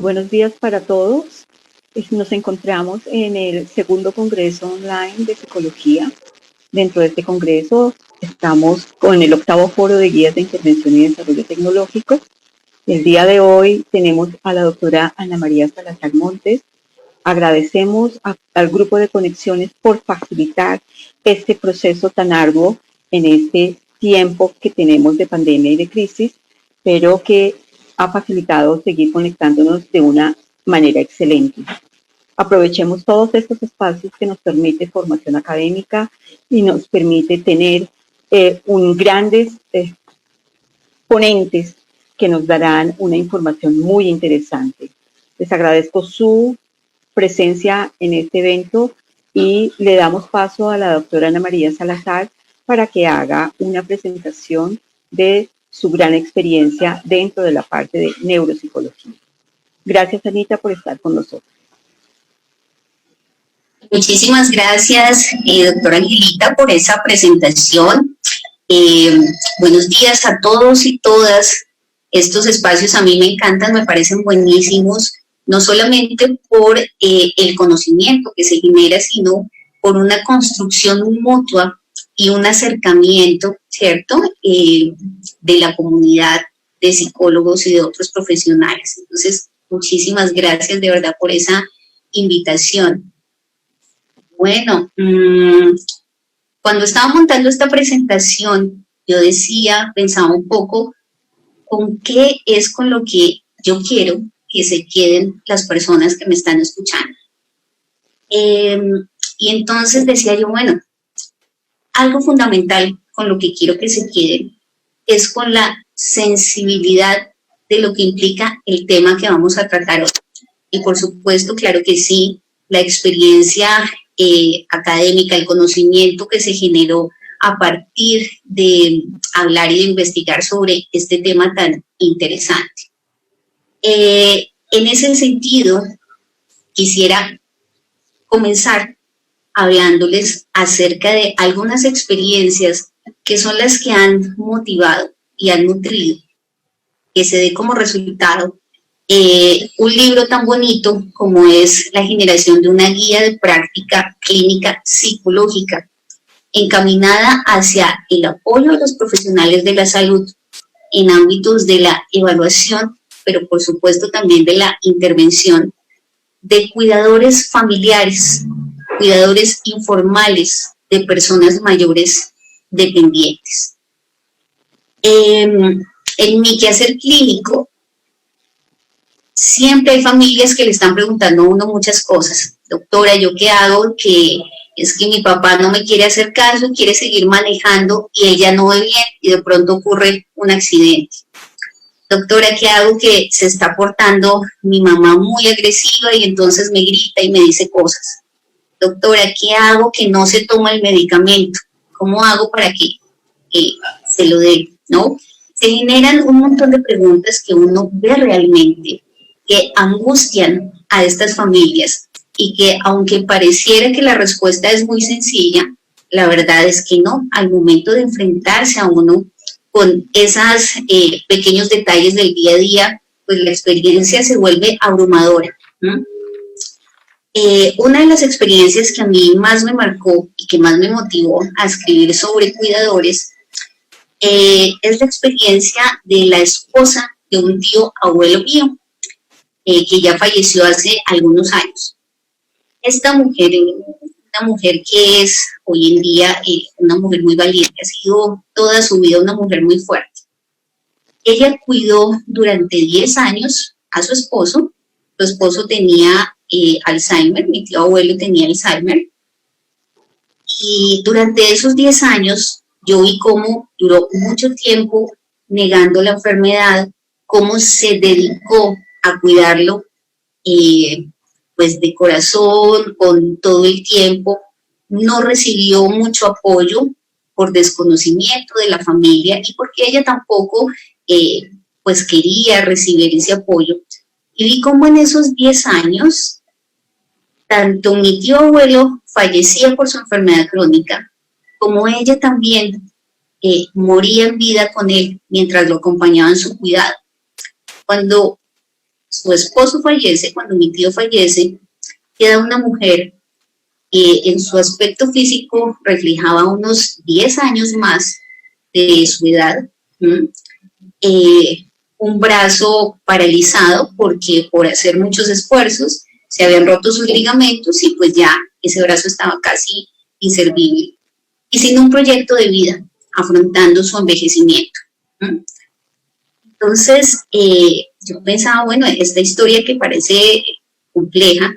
buenos días para todos. Nos encontramos en el segundo Congreso Online de Psicología. Dentro de este congreso estamos con el octavo foro de guías de intervención y desarrollo tecnológico. El día de hoy tenemos a la doctora Ana María Salazar Montes. Agradecemos al grupo de conexiones por facilitar este proceso tan arduo en este tiempo que tenemos de pandemia y de crisis, pero que ha facilitado seguir conectándonos de una manera excelente. Aprovechemos todos estos espacios que nos permite formación académica y nos permite tener grandes ponentes que nos darán una información muy interesante. Les agradezco su presencia en este evento y le damos paso a la doctora Ana María Salazar para que haga una presentación de su gran experiencia dentro de la parte de neuropsicología. Gracias, Anita, por estar con nosotros. Muchísimas gracias, doctora Angelita, por esa presentación. Buenos días a todos y todas. Estos espacios a mí me encantan, me parecen buenísimos, no solamente por el conocimiento que se genera, sino por una construcción mutua y un acercamiento, ¿cierto?, de la comunidad de psicólogos y de otros profesionales. Entonces, muchísimas gracias de verdad por esa invitación. Bueno, cuando estaba montando esta presentación, yo pensaba un poco con qué es con lo que yo quiero que se queden las personas que me están escuchando. Y entonces decía yo, bueno, algo fundamental con lo que quiero que se queden es con la sensibilidad de lo que implica el tema que vamos a tratar hoy. Y por supuesto, claro que sí, la experiencia académica, el conocimiento que se generó a partir de hablar y de investigar sobre este tema tan interesante. En ese sentido, quisiera comenzar hablándoles acerca de algunas experiencias que son las que han motivado y han nutrido que se dé como resultado un libro tan bonito como es la generación de una guía de práctica clínica psicológica encaminada hacia el apoyo a los profesionales de la salud en ámbitos de la evaluación, pero por supuesto también de la intervención de cuidadores familiares, cuidadores informales de personas mayores dependientes. En mi quehacer clínico, siempre hay familias que le están preguntando a uno muchas cosas. Doctora, ¿yo qué hago? Que es que mi papá no me quiere hacer caso, quiere seguir manejando y ella no ve bien y de pronto ocurre un accidente. Doctora, ¿qué hago? Que se está portando mi mamá muy agresiva y entonces me grita y me dice cosas. Doctora, ¿qué hago? Que no se toma el medicamento. ¿Cómo hago para que se lo dé? ¿No? Se generan un montón de preguntas que uno ve realmente que angustian a estas familias y que aunque pareciera que la respuesta es muy sencilla, la verdad es que no. Al momento de enfrentarse a uno con esos pequeños detalles del día a día, pues la experiencia se vuelve abrumadora. Una de las experiencias que a mí más me marcó y que más me motivó a escribir sobre cuidadores es la experiencia de la esposa de un tío abuelo mío, que ya falleció hace algunos años. Esta mujer, una mujer que es hoy en día una mujer muy valiente, ha sido toda su vida una mujer muy fuerte. Ella cuidó durante 10 años a su esposo. Su esposo tenía Alzheimer, mi tío abuelo tenía Alzheimer. Y durante esos 10 años yo vi cómo duró mucho tiempo negando la enfermedad, cómo se dedicó a cuidarlo pues de corazón, con todo el tiempo. No recibió mucho apoyo por desconocimiento de la familia y porque ella tampoco pues quería recibir ese apoyo. Y vi cómo en esos 10 años, tanto mi tío abuelo fallecía por su enfermedad crónica, como ella también moría en vida con él mientras lo acompañaba en su cuidado. Cuando su esposo fallece, cuando mi tío fallece, queda una mujer que en su aspecto físico reflejaba unos 10 años más de su edad, un brazo paralizado porque por hacer muchos esfuerzos se habían roto sus ligamentos y pues ya ese brazo estaba casi inservible y sin un proyecto de vida, afrontando su envejecimiento. Entonces, yo pensaba, bueno, esta historia que parece compleja,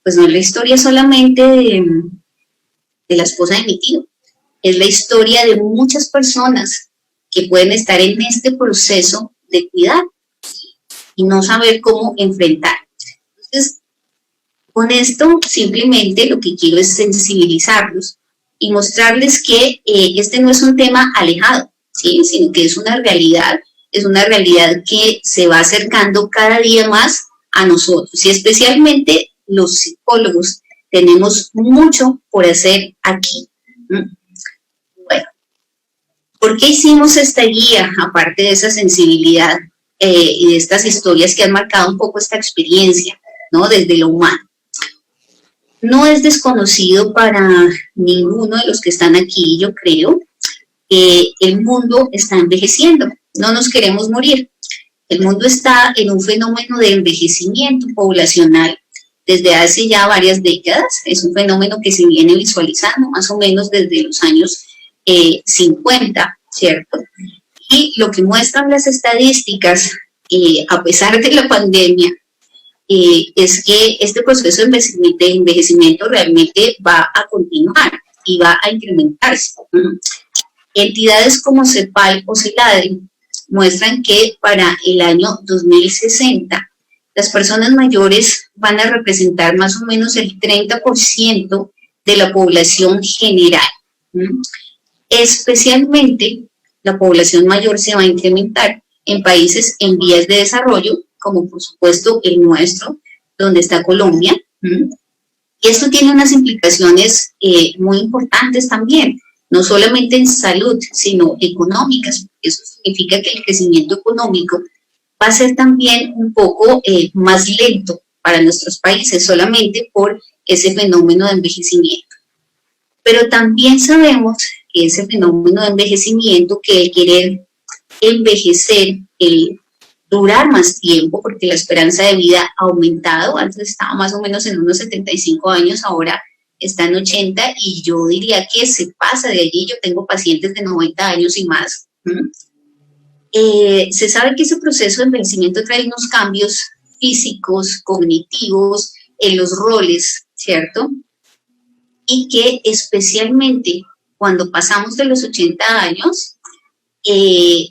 pues no es la historia solamente de la esposa de mi tío, es la historia de muchas personas que pueden estar en este proceso de cuidar y no saber cómo enfrentar. Entonces, con esto simplemente lo que quiero es sensibilizarlos y mostrarles que este no es un tema alejado, ¿sí? Sino que es una realidad que se va acercando cada día más a nosotros y especialmente los psicólogos tenemos mucho por hacer aquí. Bueno, ¿por qué hicimos esta guía aparte de esa sensibilidad y de estas historias que han marcado un poco esta experiencia, ¿no? Desde lo humano? No es desconocido para ninguno de los que están aquí, yo creo, que el mundo está envejeciendo, no nos queremos morir. El mundo está en un fenómeno de envejecimiento poblacional desde hace ya varias décadas. Es un fenómeno que se viene visualizando más o menos desde los años 50, ¿cierto? Y lo que muestran las estadísticas, a pesar de la pandemia, es que este proceso de envejecimiento realmente va a continuar y va a incrementarse. Entidades como CEPAL o CELADRI muestran que para el año 2060 las personas mayores van a representar más o menos el 30% de la población general. Especialmente la población mayor se va a incrementar en países en vías de desarrollo, como por supuesto el nuestro, donde está Colombia. Y esto tiene unas implicaciones muy importantes también, no solamente en salud, sino económicas. Eso significa que el crecimiento económico va a ser también un poco más lento para nuestros países, solamente por ese fenómeno de envejecimiento. Pero también sabemos que ese fenómeno de envejecimiento, que el querer envejecer, el durar más tiempo, porque la esperanza de vida ha aumentado, antes estaba más o menos en unos 75 años, ahora está en 80 y yo diría que se pasa de allí. Yo tengo pacientes de 90 años y más. Se sabe que ese proceso de envejecimiento trae unos cambios físicos, cognitivos, en los roles, ¿cierto? Y que especialmente cuando pasamos de los 80 años,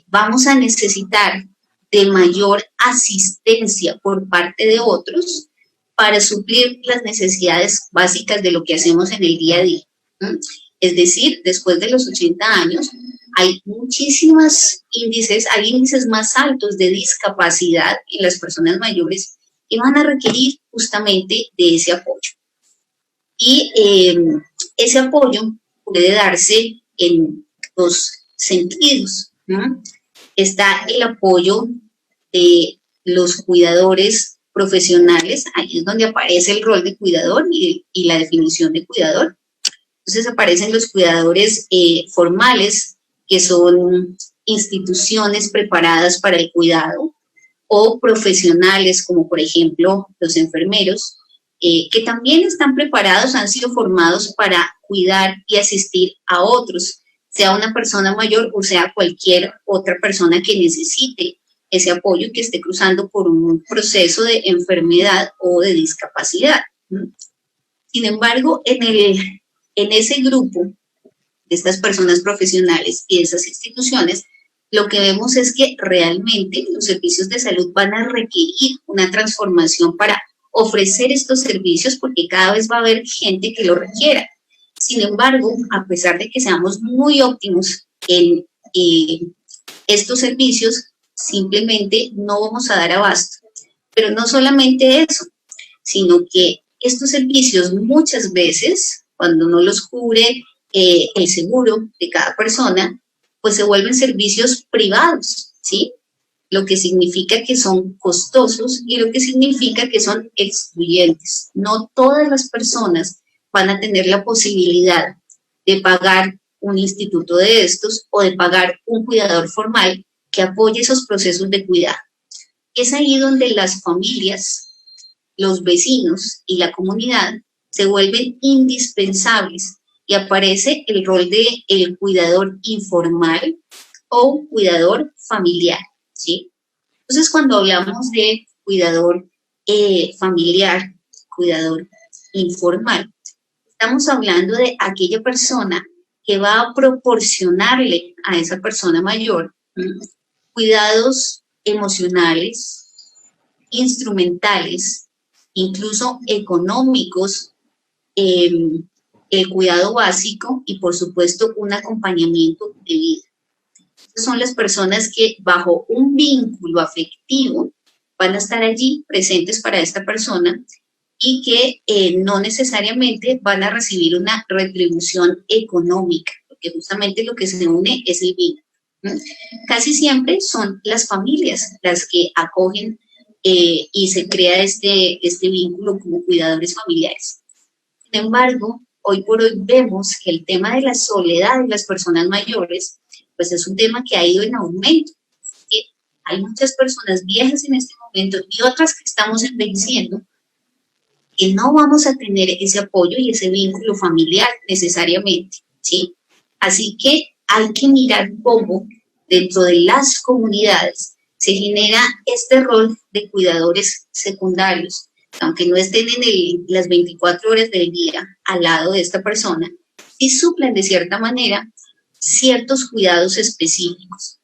vamos a necesitar de mayor asistencia por parte de otros para suplir las necesidades básicas de lo que hacemos en el día a día. Es decir, después de los 80 años, hay muchísimos índices, hay índices más altos de discapacidad en las personas mayores que van a requerir justamente de ese apoyo. Y ese apoyo puede darse en dos sentidos, ¿no? Está el apoyo de los cuidadores profesionales, ahí es donde aparece el rol de cuidador y la definición de cuidador. Entonces aparecen los cuidadores formales, que son instituciones preparadas para el cuidado, o profesionales como por ejemplo los enfermeros, que también están preparados, han sido formados para cuidar y asistir a otros, sea una persona mayor o sea cualquier otra persona que necesite ese apoyo, que esté cruzando por un proceso de enfermedad o de discapacidad. Sin embargo, en ese grupo de estas personas profesionales y de esas instituciones, lo que vemos es que realmente los servicios de salud van a requerir una transformación para ofrecer estos servicios, porque cada vez va a haber gente que lo requiera. Sin embargo, a pesar de que seamos muy óptimos en estos servicios, simplemente no vamos a dar abasto. Pero no solamente eso, sino que estos servicios muchas veces, cuando no los cubre el seguro de cada persona, pues se vuelven servicios privados, ¿sí? lo que significa que son costosos y lo que significa que son excluyentes. No todas las personas van a tener la posibilidad de pagar un instituto de estos o de pagar un cuidador formal que apoye esos procesos de cuidado. Es ahí donde las familias, los vecinos y la comunidad se vuelven indispensables y aparece el rol de el cuidador informal o cuidador familiar, ¿sí? Entonces, cuando hablamos de cuidador familiar, cuidador informal, estamos hablando de aquella persona que va a proporcionarle a esa persona mayor cuidados emocionales, instrumentales, incluso económicos, el cuidado básico y, por supuesto, un acompañamiento de vida. Son las personas que bajo un vínculo afectivo van a estar allí presentes para esta persona y que no necesariamente van a recibir una retribución económica, porque justamente lo que se une es el vínculo. Casi siempre son las familias las que acogen y se crea este vínculo como cuidadores familiares. Sin embargo, hoy por hoy vemos que el tema de la soledad de las personas mayores pues es un tema que ha ido en aumento. Hay muchas personas viejas en este momento y otras que estamos envejeciendo que no vamos a tener ese apoyo y ese vínculo familiar necesariamente, ¿sí? Así que hay que mirar cómo dentro de las comunidades se genera este rol de cuidadores secundarios, aunque no estén en las 24 horas del día al lado de esta persona, sí suplen de cierta manera ciertos cuidados específicos.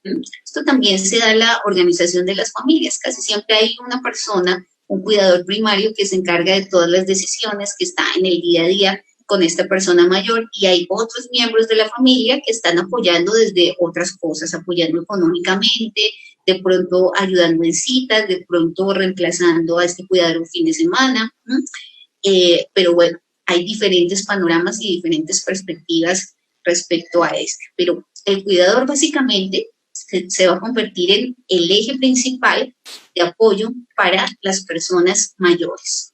Esto también se da en la organización de las familias. Casi siempre hay una persona, un cuidador primario que se encarga de todas las decisiones, que está en el día a día con esta persona mayor, y hay otros miembros de la familia que están apoyando desde otras cosas, apoyando económicamente, de pronto ayudando en citas, de pronto reemplazando a este cuidador un fin de semana. Pero bueno, hay diferentes panoramas y diferentes perspectivas respecto a este, pero el cuidador básicamente se va a convertir en el eje principal de apoyo para las personas mayores.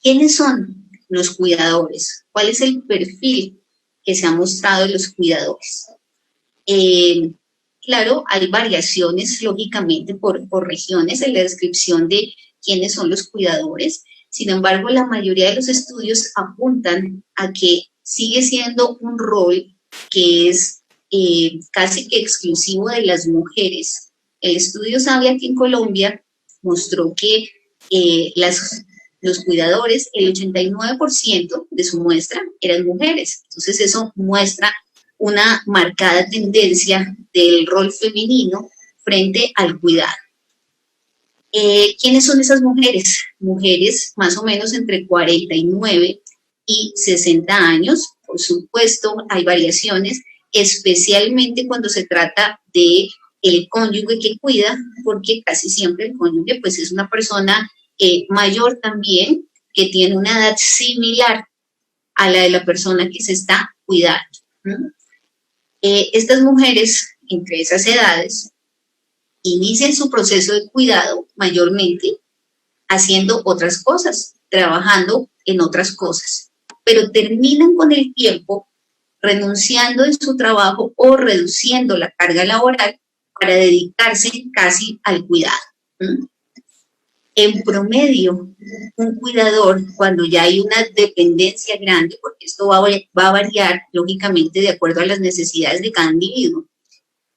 ¿Quiénes son los cuidadores? ¿Cuál es el perfil que se ha mostrado de los cuidadores? Claro, hay variaciones, lógicamente, por regiones en la descripción de quiénes son los cuidadores. Sin embargo, la mayoría de los estudios apuntan a que sigue siendo un rol que es casi que exclusivo de las mujeres. El estudio SABI aquí en Colombia mostró que los cuidadores, el 89% de su muestra eran mujeres. Entonces eso muestra una marcada tendencia del rol femenino frente al cuidado. ¿Quiénes son esas mujeres? Mujeres más o menos entre 49 y 60 años. Por supuesto, hay variaciones, especialmente cuando se trata de el cónyuge que cuida, porque casi siempre el cónyuge pues es una persona mayor también, que tiene una edad similar a la de la persona que se está cuidando. Estas mujeres, entre esas edades, inician su proceso de cuidado mayormente haciendo otras cosas, trabajando en otras cosas, pero terminan con el tiempo renunciando en su trabajo o reduciendo la carga laboral para dedicarse casi al cuidado. En promedio, un cuidador, cuando ya hay una dependencia grande, porque esto va a variar lógicamente de acuerdo a las necesidades de cada individuo,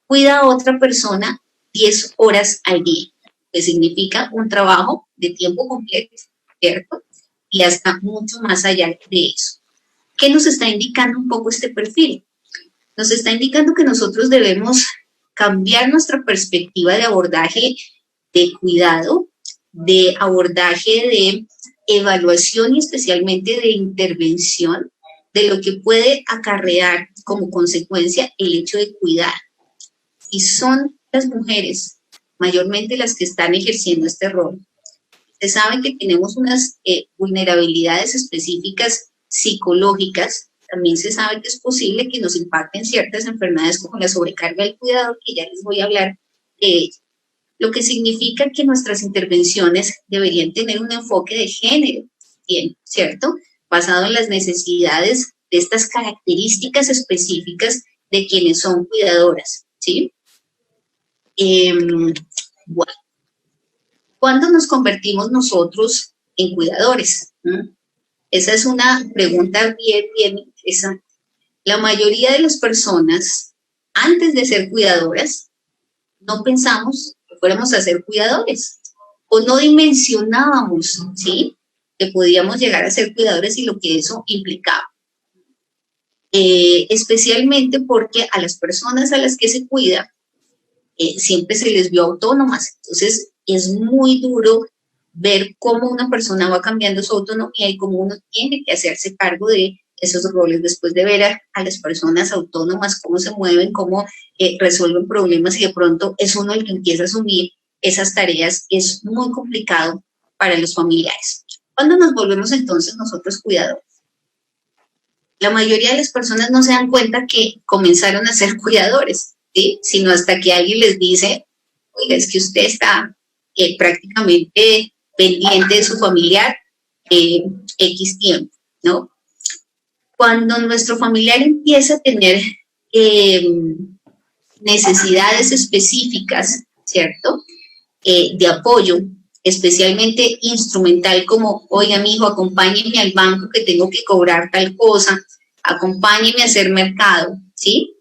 cuida a otra persona 10 horas al día, que significa un trabajo de tiempo completo, ¿cierto? Y hasta mucho más allá de eso. ¿Qué nos está indicando un poco este perfil? Nos está indicando que nosotros debemos cambiar nuestra perspectiva de abordaje de cuidado, de abordaje de evaluación y especialmente de intervención de lo que puede acarrear como consecuencia el hecho de cuidar. Y son las mujeres, mayormente las que están ejerciendo este rol. Se sabe que tenemos unas vulnerabilidades específicas psicológicas. También se sabe que es posible que nos impacten ciertas enfermedades como la sobrecarga del cuidado, que ya les voy a hablar de ello. lo que significa que nuestras intervenciones deberían tener un enfoque de género, bien, ¿cierto? Basado en las necesidades de estas características específicas de quienes son cuidadoras, ¿sí? Bueno, ¿cuándo nos convertimos nosotros en cuidadores? Esa es una pregunta bien, bien interesante. La mayoría de las personas, antes de ser cuidadoras, no pensamos que fuéramos a ser cuidadores o no dimensionábamos, ¿sí?, que podíamos llegar a ser cuidadores y lo que eso implicaba. Especialmente porque a las personas a las que se cuida siempre se les vio autónomas. Entonces, es muy duro ver cómo una persona va cambiando su autonomía y cómo uno tiene que hacerse cargo de esos roles después de ver a las personas autónomas, cómo se mueven, cómo resuelven problemas y de pronto es uno el que empieza a asumir esas tareas. Es muy complicado para los familiares. ¿Cuándo nos volvemos entonces nosotros cuidadores? La mayoría de las personas no se dan cuenta que comenzaron a ser cuidadores, ¿sí?, sino hasta que alguien les dice, oiga, es que usted está prácticamente pendiente de su familiar X tiempo, ¿no? Cuando nuestro familiar empieza a tener necesidades específicas, ¿cierto?, de apoyo, especialmente instrumental, como, oiga, mijo, acompáñeme al banco que tengo que cobrar tal cosa, acompáñeme a hacer mercado, ¿sí?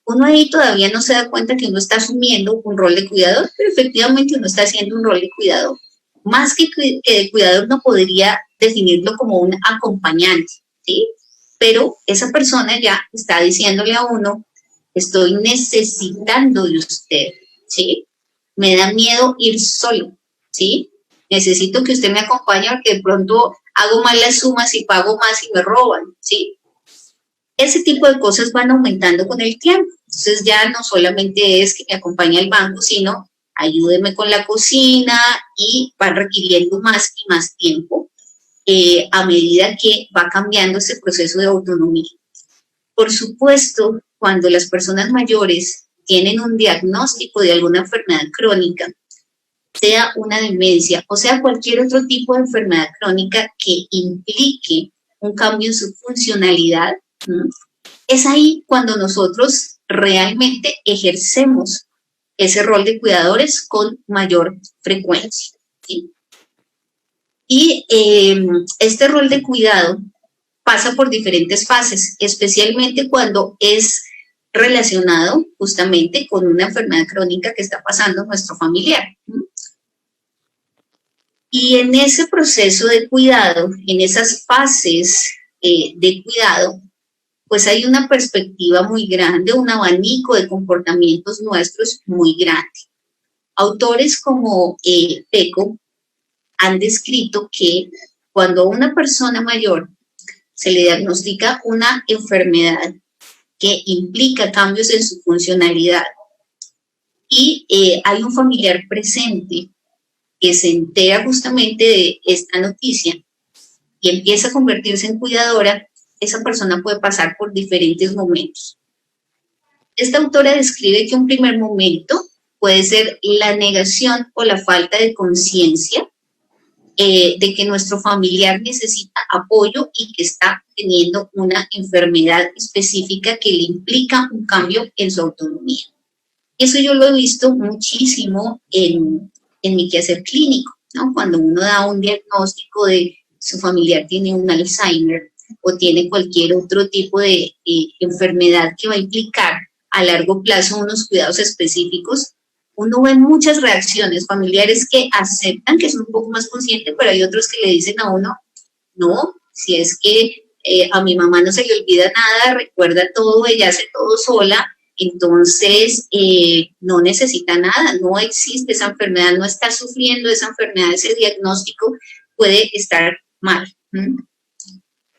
Uno ahí todavía no se da cuenta que uno está asumiendo un rol de cuidador, pero efectivamente uno está haciendo un rol de cuidador. Más que de cuidador, no podría definirlo como un acompañante, ¿sí? Pero esa persona ya está diciéndole a uno, estoy necesitando de usted, ¿sí? Me da miedo ir solo, ¿sí? Necesito que usted me acompañe porque de pronto hago mal las sumas y pago más y me roban, ¿sí? Ese tipo de cosas van aumentando con el tiempo. Entonces ya no solamente es que me acompañe al banco, sino ayúdeme con la cocina y van requiriendo más y más tiempo a medida que va cambiando ese proceso de autonomía. Por supuesto, cuando las personas mayores tienen un diagnóstico de alguna enfermedad crónica, sea una demencia o sea cualquier otro tipo de enfermedad crónica que implique un cambio en su funcionalidad, es ahí cuando nosotros realmente ejercemos ese rol de cuidadores con mayor frecuencia, ¿sí? Y este rol de cuidado pasa por diferentes fases, especialmente cuando es relacionado justamente con una enfermedad crónica que está pasando nuestro familiar. Y en ese proceso de cuidado, en esas fases de cuidado, pues hay una perspectiva muy grande, un abanico de comportamientos nuestros muy grande. Autores como Peco han descrito que cuando a una persona mayor se le diagnostica una enfermedad que implica cambios en su funcionalidad y hay un familiar presente que se entera justamente de esta noticia y empieza a convertirse en cuidadora, esa persona puede pasar por diferentes momentos. Esta autora describe que un primer momento puede ser la negación o la falta de conciencia de que nuestro familiar necesita apoyo y que está teniendo una enfermedad específica que le implica un cambio en su autonomía. Eso yo lo he visto muchísimo en mi quehacer clínico, ¿no? Cuando uno da un diagnóstico de su familiar tiene un Alzheimer o tiene cualquier otro tipo de enfermedad que va a implicar a largo plazo unos cuidados específicos, uno ve muchas reacciones familiares que aceptan, que son un poco más conscientes, pero hay otros que le dicen a uno, no, si es que a mi mamá no se le olvida nada, recuerda todo, ella hace todo sola, entonces no necesita nada, no existe esa enfermedad, no está sufriendo esa enfermedad, ese diagnóstico puede estar mal.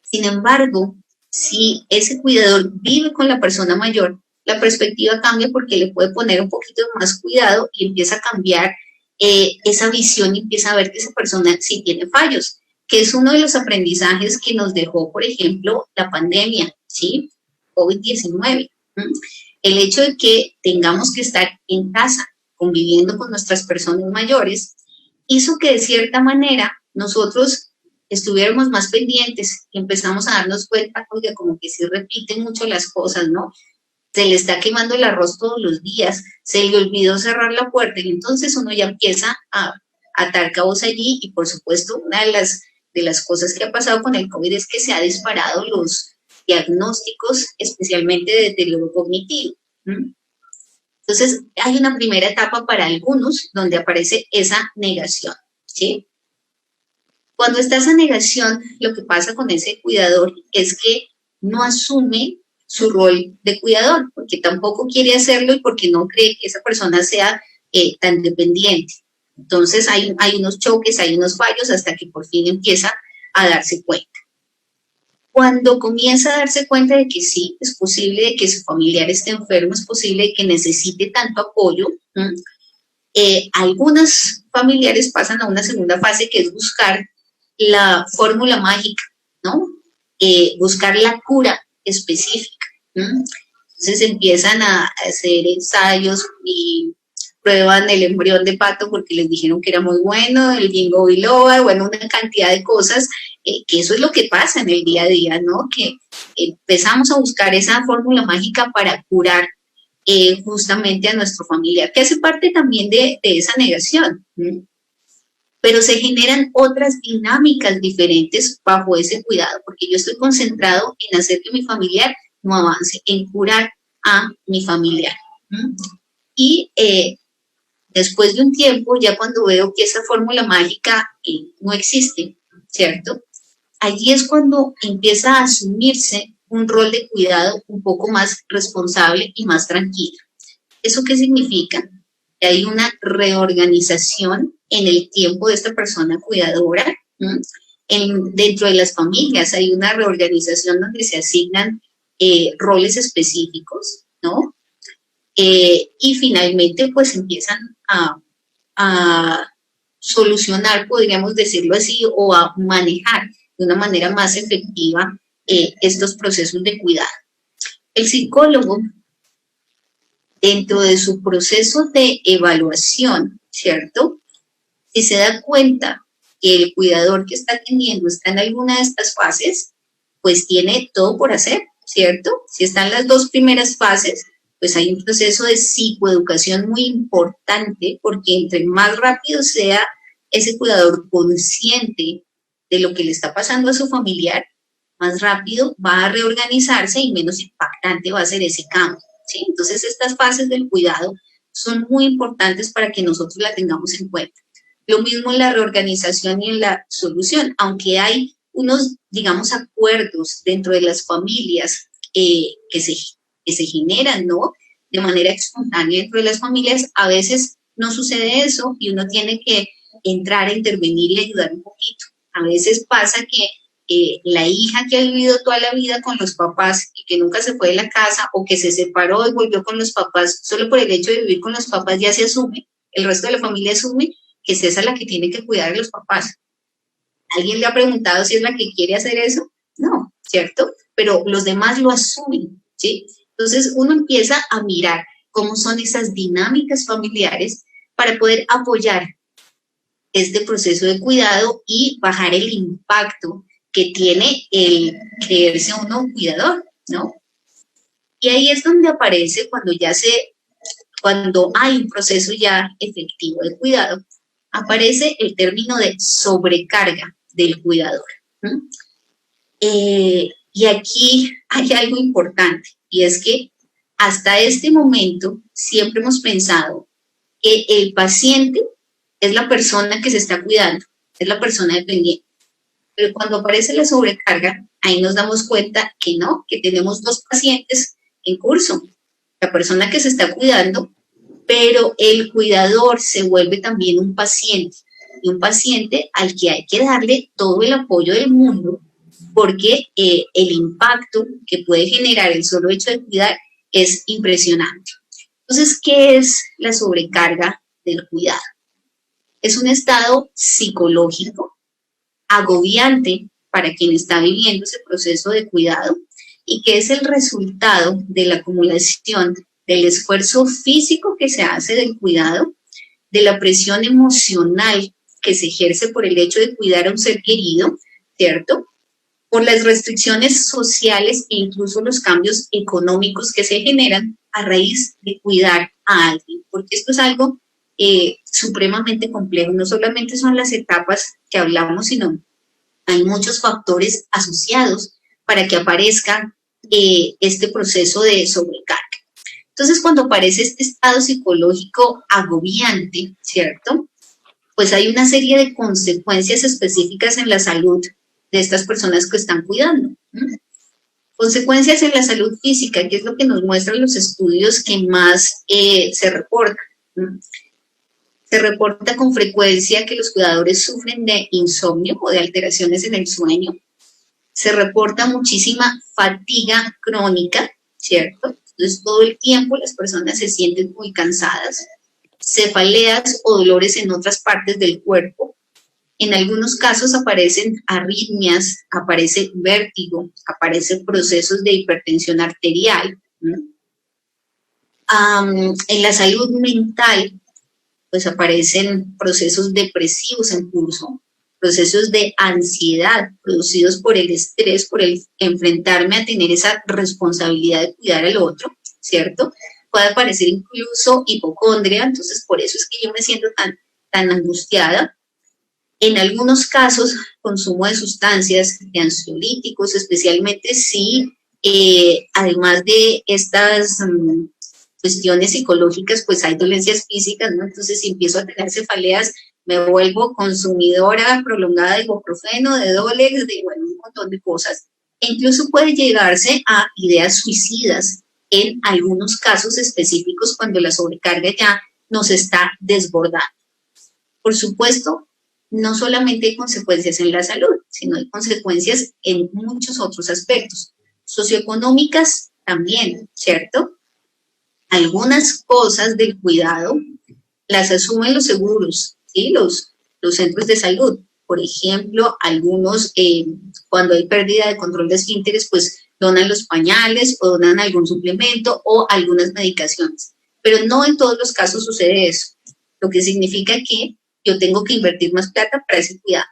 Sin embargo, si ese cuidador vive con la persona mayor, la perspectiva cambia porque le puede poner un poquito más cuidado y empieza a cambiar esa visión y empieza a ver que esa persona sí tiene fallos, que es uno de los aprendizajes que nos dejó, por ejemplo, la pandemia, ¿sí? COVID-19. El hecho de que tengamos que estar en casa conviviendo con nuestras personas mayores, hizo que de cierta manera nosotros estuviéramos más pendientes y empezamos a darnos cuenta, oye, como que se repiten mucho las cosas, ¿no? Se le está quemando el arroz todos los días, se le olvidó cerrar la puerta y entonces uno ya empieza a atar cabos allí y por supuesto una de las cosas que ha pasado con el COVID es que se ha disparado los diagnósticos, especialmente de deterioro cognitivo. Entonces hay una primera etapa para algunos donde aparece esa negación, ¿sí? Cuando está esa negación, lo que pasa con ese cuidador es que no asume su rol de cuidador, porque tampoco quiere hacerlo y porque no cree que esa persona sea tan dependiente. Entonces hay unos choques, hay unos fallos hasta que por fin empieza a darse cuenta. Cuando comienza a darse cuenta de que sí, es posible de que su familiar esté enfermo, es posible de que necesite tanto apoyo, algunos familiares pasan a una segunda fase que es buscar la fórmula mágica, ¿no? Buscar la cura específica. Entonces empiezan a hacer ensayos y prueban el embrión de pato porque les dijeron que era muy bueno, el ginkgo biloba, bueno, una cantidad de cosas, que eso es lo que pasa en el día a día, ¿no? Que empezamos a buscar esa fórmula mágica para curar justamente a nuestro familiar, que hace parte también de esa negación. Pero se generan otras dinámicas diferentes bajo ese cuidado, porque yo estoy concentrado en hacer que mi familiar no avance, en curar a mi familiar. Y después de un tiempo, ya cuando veo que esa fórmula mágica no existe, ¿cierto? Allí es cuando empieza a asumirse un rol de cuidado un poco más responsable y más tranquilo. ¿Eso qué significa? Que hay una reorganización en el tiempo de esta persona cuidadora. Dentro de las familias hay una reorganización donde se asignan roles específicos, ¿no? Y finalmente pues empiezan a solucionar, podríamos decirlo así, o a manejar de una manera más efectiva estos procesos de cuidado. El psicólogo, dentro de su proceso de evaluación, ¿cierto? Si se da cuenta que el cuidador que está atendiendo está en alguna de estas fases, pues tiene todo por hacer, ¿cierto? Si están las dos primeras fases, pues hay un proceso de psicoeducación muy importante, porque entre más rápido sea ese cuidador consciente de lo que le está pasando a su familiar, más rápido va a reorganizarse y menos impactante va a ser ese cambio, ¿sí? Entonces estas fases del cuidado son muy importantes para que nosotros la tengamos en cuenta. Lo mismo en la reorganización y en la solución, aunque hay unos, digamos, acuerdos dentro de las familias que se generan, ¿no? De manera espontánea dentro de las familias, a veces no sucede eso y uno tiene que entrar a intervenir y ayudar un poquito. A veces pasa que la hija que ha vivido toda la vida con los papás y que nunca se fue de la casa o que se separó y volvió con los papás, solo por el hecho de vivir con los papás ya se asume, el resto de la familia asume que es esa la que tiene que cuidar a los papás. ¿Alguien le ha preguntado si es la que quiere hacer eso? No, ¿cierto? Pero los demás lo asumen, ¿sí? Entonces uno empieza a mirar cómo son esas dinámicas familiares para poder apoyar este proceso de cuidado y bajar el impacto que tiene el creerse uno cuidador, ¿no? Y ahí es donde aparece cuando hay un proceso ya efectivo de cuidado, aparece el término de sobrecarga del cuidador. Y aquí hay algo importante, y es que hasta este momento siempre hemos pensado que el paciente es la persona que se está cuidando, es la persona dependiente. Pero cuando aparece la sobrecarga, ahí nos damos cuenta que no, que tenemos dos pacientes en curso. La persona que se está cuidando, pero el cuidador se vuelve también un paciente, y un paciente al que hay que darle todo el apoyo del mundo, porque el impacto que puede generar el solo hecho de cuidar es impresionante. Entonces, ¿qué es la sobrecarga del cuidado? Es un estado psicológico agobiante para quien está viviendo ese proceso de cuidado y que es el resultado de la acumulación del esfuerzo físico que se hace del cuidado, de la presión emocional que se ejerce por el hecho de cuidar a un ser querido, ¿cierto? Por las restricciones sociales e incluso los cambios económicos que se generan a raíz de cuidar a alguien, porque esto es algo supremamente complejo. No solamente son las etapas que hablamos, sino hay muchos factores asociados para que aparezca este proceso de sobrecarga. Entonces, cuando aparece este estado psicológico agobiante, ¿cierto? Pues hay una serie de consecuencias específicas en la salud de estas personas que están cuidando. Consecuencias en la salud física, que es lo que nos muestran los estudios que más se reportan. Se reporta con frecuencia que los cuidadores sufren de insomnio o de alteraciones en el sueño. Se reporta muchísima fatiga crónica, ¿cierto? Entonces, todo el tiempo las personas se sienten muy cansadas. Cefaleas o dolores en otras partes del cuerpo. En algunos casos aparecen arritmias, aparece vértigo, aparecen procesos de hipertensión arterial. En la salud mental, pues aparecen procesos depresivos en curso, procesos de ansiedad producidos por el estrés, por el enfrentarme a tener esa responsabilidad de cuidar al otro, ¿cierto? Puede aparecer incluso hipocondria, entonces por eso es que yo me siento tan angustiada. En algunos casos, consumo de sustancias, de ansiolíticos, especialmente si, además de estas cuestiones psicológicas, pues hay dolencias físicas, ¿no? Entonces, si empiezo a tener cefaleas, me vuelvo consumidora prolongada de ibuprofeno, de Dolex, de, bueno, un montón de cosas. E incluso puede llegarse a ideas suicidas en algunos casos específicos cuando la sobrecarga ya nos está desbordando. Por supuesto, no solamente hay consecuencias en la salud, sino hay consecuencias en muchos otros aspectos. Socioeconómicas también, ¿cierto? Algunas cosas del cuidado las asumen los seguros, ¿sí? Los centros de salud. Por ejemplo, algunos, cuando hay pérdida de control de esfínteres, pues donan los pañales o donan algún suplemento o algunas medicaciones. Pero no en todos los casos sucede eso, lo que significa que yo tengo que invertir más plata para ese cuidado.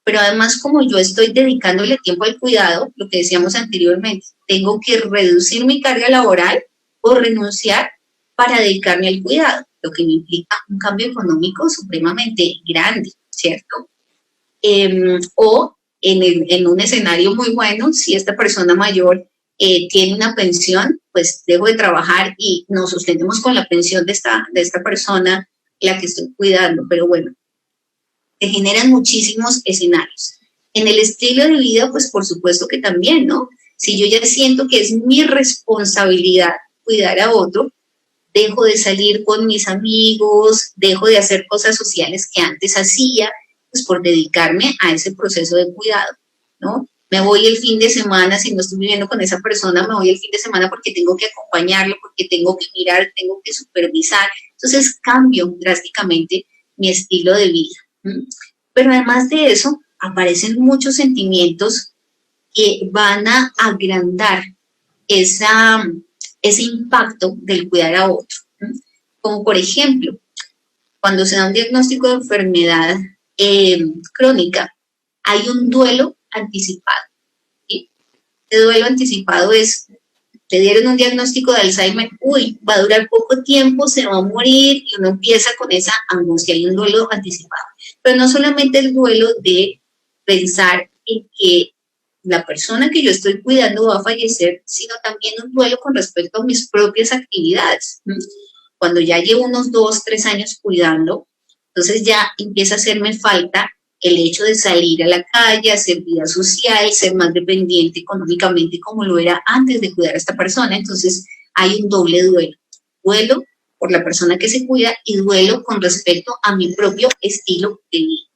Pero además, como yo estoy dedicándole tiempo al cuidado, lo que decíamos anteriormente, tengo que reducir mi carga laboral o renunciar para dedicarme al cuidado, lo que me implica un cambio económico supremamente grande, ¿cierto? O en un escenario muy bueno, si esta persona mayor tiene una pensión, pues dejo de trabajar y nos sostenemos con la pensión de esta persona la que estoy cuidando, pero bueno, se generan muchísimos escenarios. En el estilo de vida, pues por supuesto que también, ¿no? Si yo ya siento que es mi responsabilidad cuidar a otro, dejo de salir con mis amigos, dejo de hacer cosas sociales que antes hacía, pues por dedicarme a ese proceso de cuidado, ¿no? Me voy el fin de semana, si no estoy viviendo con esa persona, me voy el fin de semana porque tengo que acompañarlo, porque tengo que mirar, tengo que supervisar. Entonces cambio drásticamente mi estilo de vida. Pero además de eso, aparecen muchos sentimientos que van a agrandar ese impacto del cuidar a otro. Como por ejemplo, cuando se da un diagnóstico de enfermedad crónica, hay un duelo anticipado. ¿Sí? El duelo anticipado es, te dieron un diagnóstico de Alzheimer, uy, va a durar poco tiempo, se va a morir, y uno empieza con esa angustia, hay un duelo anticipado. Pero no solamente el duelo de pensar en que la persona que yo estoy cuidando va a fallecer, sino también un duelo con respecto a mis propias actividades. Cuando ya llevo unos 2, 3 años cuidando, entonces ya empieza a hacerme falta el hecho de salir a la calle, hacer vida social, ser más dependiente económicamente como lo era antes de cuidar a esta persona. Entonces hay un doble duelo. Duelo por la persona que se cuida y duelo con respecto a mi propio estilo de vida.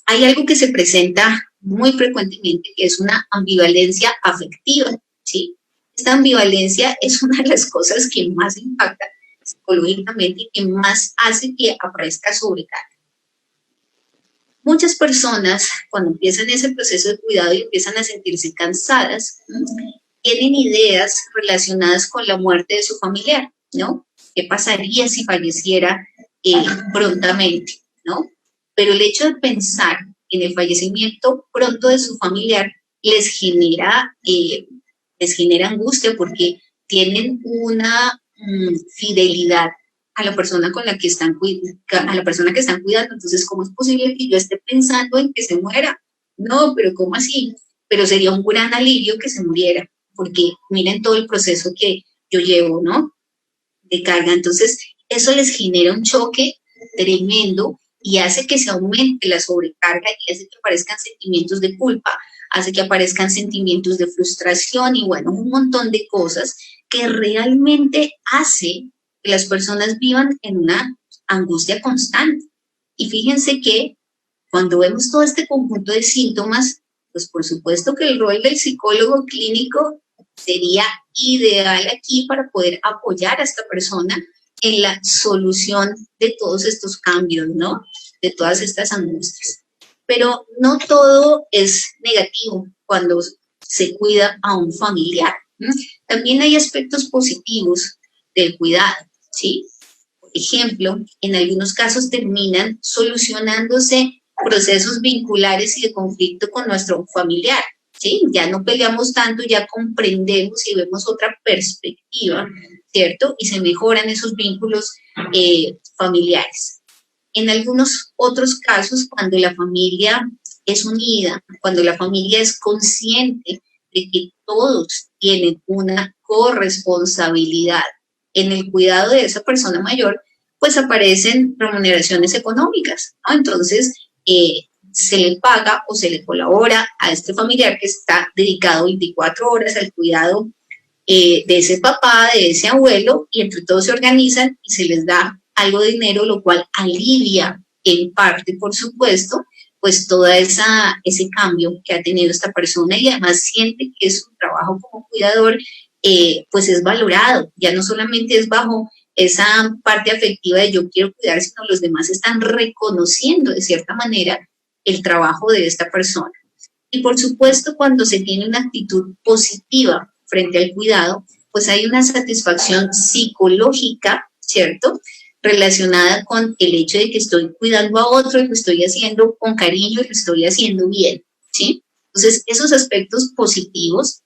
Hay algo que se presenta muy frecuentemente, que es una ambivalencia afectiva, ¿sí? Esta ambivalencia es una de las cosas que más impacta psicológicamente y que más hace que aparezca sobrecarga. Muchas personas, cuando empiezan ese proceso de cuidado y empiezan a sentirse cansadas, tienen ideas relacionadas con la muerte de su familiar, ¿no? ¿Qué pasaría si falleciera prontamente, ¿no? Pero el hecho de pensar en el fallecimiento pronto de su familiar les genera angustia porque tienen una fidelidad a la persona con la que están a la persona que están cuidando. Entonces, ¿cómo es posible que yo esté pensando en que se muera? No, pero ¿cómo así? Pero sería un gran alivio que se muriera, porque miren todo el proceso que yo llevo, ¿no? De carga. Entonces, eso les genera un choque tremendo y hace que se aumente la sobrecarga y hace que aparezcan sentimientos de culpa, hace que aparezcan sentimientos de frustración y bueno, un montón de cosas que realmente hace que las personas vivan en una angustia constante. Y fíjense que cuando vemos todo este conjunto de síntomas, pues por supuesto que el rol del psicólogo clínico sería ideal aquí para poder apoyar a esta persona en la solución de todos estos cambios, ¿no? De todas estas angustias. Pero no todo es negativo cuando se cuida a un familiar. También hay aspectos positivos del cuidado, ¿sí? Por ejemplo, en algunos casos terminan solucionándose procesos vinculares y de conflicto con nuestro familiar, ¿sí? Ya no peleamos tanto, ya comprendemos y vemos otra perspectiva, ¿cierto? Y se mejoran esos vínculos familiares. En algunos otros casos, cuando la familia es unida, cuando la familia es consciente de que todos tienen una corresponsabilidad en el cuidado de esa persona mayor, pues aparecen remuneraciones económicas, ¿no? Entonces, se le paga o se le colabora a este familiar que está dedicado 24 horas al cuidado de ese papá, de ese abuelo, y entre todos se organizan y se les da algo de dinero, lo cual alivia en parte, por supuesto, pues todo ese cambio que ha tenido esta persona y además siente que su trabajo como cuidador pues es valorado, ya no solamente es bajo esa parte afectiva de yo quiero cuidar, sino los demás están reconociendo de cierta manera el trabajo de esta persona. Y por supuesto, cuando se tiene una actitud positiva frente al cuidado, pues hay una satisfacción psicológica, ¿cierto?, relacionada con el hecho de que estoy cuidando a otro y lo estoy haciendo con cariño y lo estoy haciendo bien, ¿sí? Entonces, esos aspectos positivos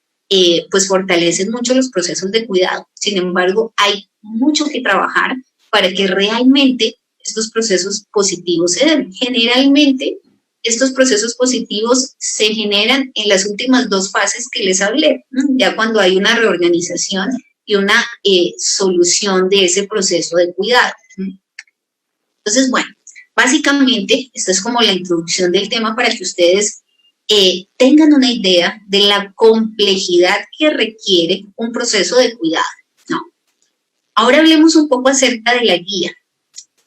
pues fortalecen mucho los procesos de cuidado. Sin embargo, hay mucho que trabajar para que realmente estos procesos positivos se den. Generalmente, estos procesos positivos se generan en las últimas dos fases que les hablé, ¿no? Ya cuando hay una reorganización y una solución de ese proceso de cuidado. Entonces, bueno, básicamente, esta es como la introducción del tema para que ustedes tengan una idea de la complejidad que requiere un proceso de cuidado, ¿no? Ahora hablemos un poco acerca de la guía.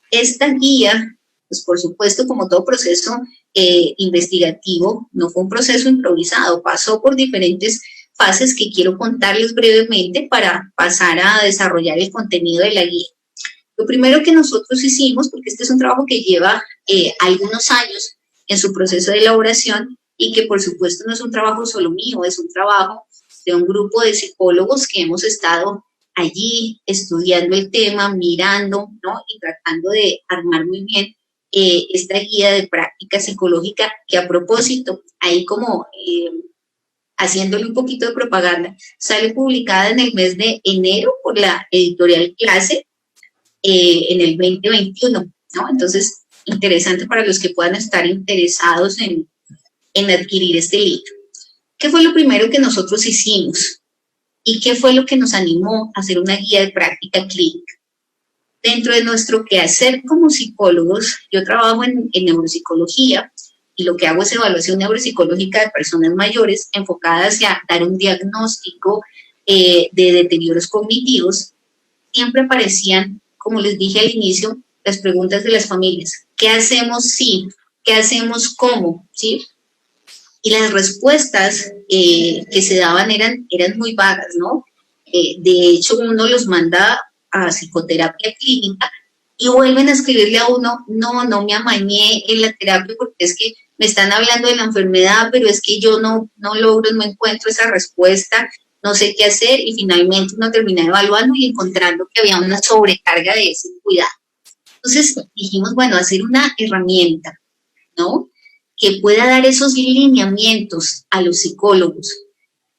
Esta guía, pues por supuesto, como todo proceso investigativo, no fue un proceso improvisado, pasó por diferentes fases que quiero contarles brevemente para pasar a desarrollar el contenido de la guía. Lo primero que nosotros hicimos, porque este es un trabajo que lleva algunos años en su proceso de elaboración y que por supuesto no es un trabajo solo mío, es un trabajo de un grupo de psicólogos que hemos estado allí estudiando el tema, mirando, ¿no? Y tratando de armar muy bien esta guía de práctica psicológica que a propósito, ahí como haciéndole un poquito de propaganda, sale publicada en el mes de enero por la editorial Clase en el 2021, ¿no? Entonces, interesante para los que puedan estar interesados en adquirir este libro. ¿Qué fue lo primero que nosotros hicimos? ¿Y qué fue lo que nos animó a hacer una guía de práctica clínica? Dentro de nuestro quehacer como psicólogos, yo trabajo en neuropsicología y lo que hago es evaluación neuropsicológica de personas mayores enfocada hacia dar un diagnóstico de deterioros cognitivos. Siempre aparecían, como les dije al inicio, las preguntas de las familias. ¿Qué hacemos si? ¿Qué hacemos cómo? ¿Sí? Y las respuestas que se daban eran muy vagas, ¿no? De hecho, uno los manda a psicoterapia clínica y vuelven a escribirle a uno, no me amañé en la terapia porque es que me están hablando de la enfermedad, pero es que yo no logro, no encuentro esa respuesta no sé qué hacer, y finalmente uno termina evaluando y encontrando que había una sobrecarga de ese cuidado. Entonces dijimos, bueno, hacer una herramienta, ¿no?, que pueda dar esos lineamientos a los psicólogos,